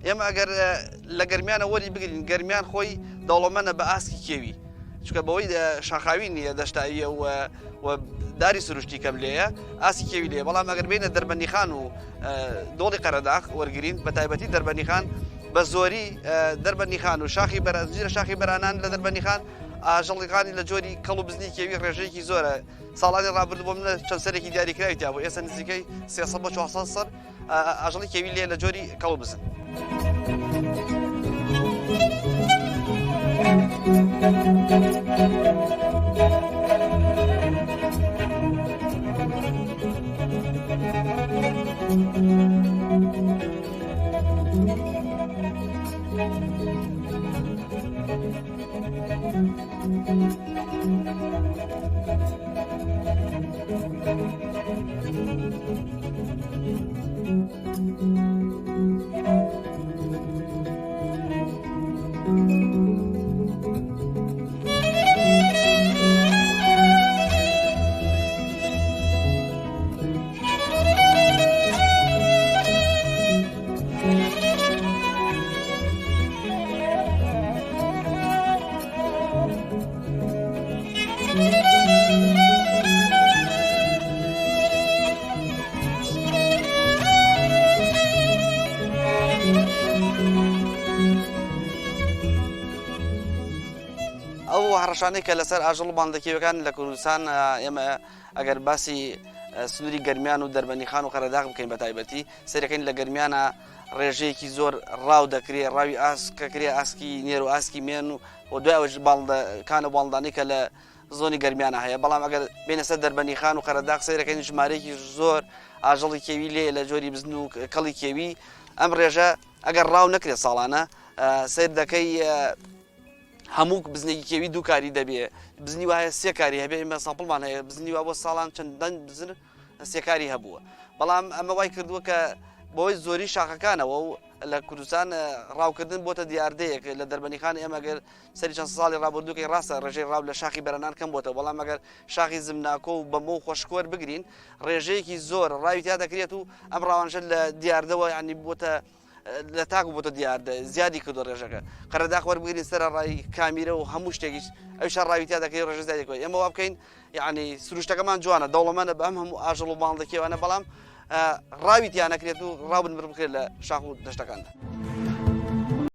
ئێمە ئەگەر لە گەرمیانە وەری بگرین گەرمیان خۆی دەوڵەمەندە بە ئاسکی کێوی چونکە بەوەی شاخاوی نییە دەشتاییە و داری سروشتی کەم لێیە ئاسی کێوی لێ بەڵام ئەگەر بینە دەربەندیخان و دۆڵی قەرەداغ وەرگین بە تایبەتی دەربەندیخان بە زۆری دەربەندیخان و شاخی زیرە شاخی بەرانان لە دەربەندیخان ئاژەڵیەکانی لە جۆری کەڵ و بزنی کێوی ڕێژەیەکی زۆرە ساڵانی ڕابردوو منە چەند سەرێکی دیاریکراویتیا بۆ ئێستا نزیکەی 300 بە 400 سەر ئاژەڵی کێوی لێ لە جۆری کەڵ و بزن. ئەو هەڕەشانەی کە لەسەر ئاژەڵ باڵندەکێوەکان لە کوردستان ئێمە ئەگەر باسی سنووری گەرمیان و دەربەندیخان و قەرەداغ بکەین بە تایبەتی سەرەکەین لە گەرمیانە ڕێژەیەکی زۆر ڕاو دەکرێت ڕاوی ئاسکەکرێ ئاسکی نێر و ئاسکی مێن و دوای ئەوش باڵندەکانە باڵندانەی کە لە زۆنی گەرمیانە هەیە بەڵام ئەگەر بینە سەر دەربەندیخان و قەرەداغ سەرەکەین ژمارەیەکی زۆر ئاژەڵی کێوی لێ لە جۆری بزن و کەڵی کێوی ئەم ڕێژە ئەگەر ڕاو نەکرێت ساڵانە سیر دەکەی هەموو بزنێکی کێوی دوو کاری دەبێ بزنی وایە سێ کاری هەبێ ئێمە ساپڵمان هەیە بزنی وا بۆ ساڵان چەندەن بزن سێکاری هەبووە بەڵام ئەمە وای کردووە کە بۆی زۆری شاخەکانەوە و لە کوردستان ڕاوکردن بۆتە دیاردەیەک لە دەربەندیخان ئێمە گەر سەری چەند ساڵی ڕابردووکەی ڕاستە ڕێژەی ڕاو لە شاخی بەرەنان کەم بۆتەوە بەڵام ئەگەر شاخی زمناکۆ و بەمە و خۆشکۆر بگرین ڕێژەیەکی زۆر ڕاوی تیا دەکرێت و ئەم ڕاوانشە لە دیاردەوە ینی بۆتە لە تاکو بۆتە دیاردە زیادی کردو ڕێژەکە قەرەداغ وەربگرین سەر ڕای کامیرە و هەموو شتێکیش ئەوش ڕاوی تیا دەکەی ڕێژە زیادی ئێمە وا بکەین یعنی سروشتەکەمان جوانە دەوڵەمەندە بە ئەم هەموو ئاژەڵ و باڵندەکێوانە بەڵام ڕاوی تیا نەکرێت و ڕاو بنبر بکرێت لە شاخ و دەشتەکاندا.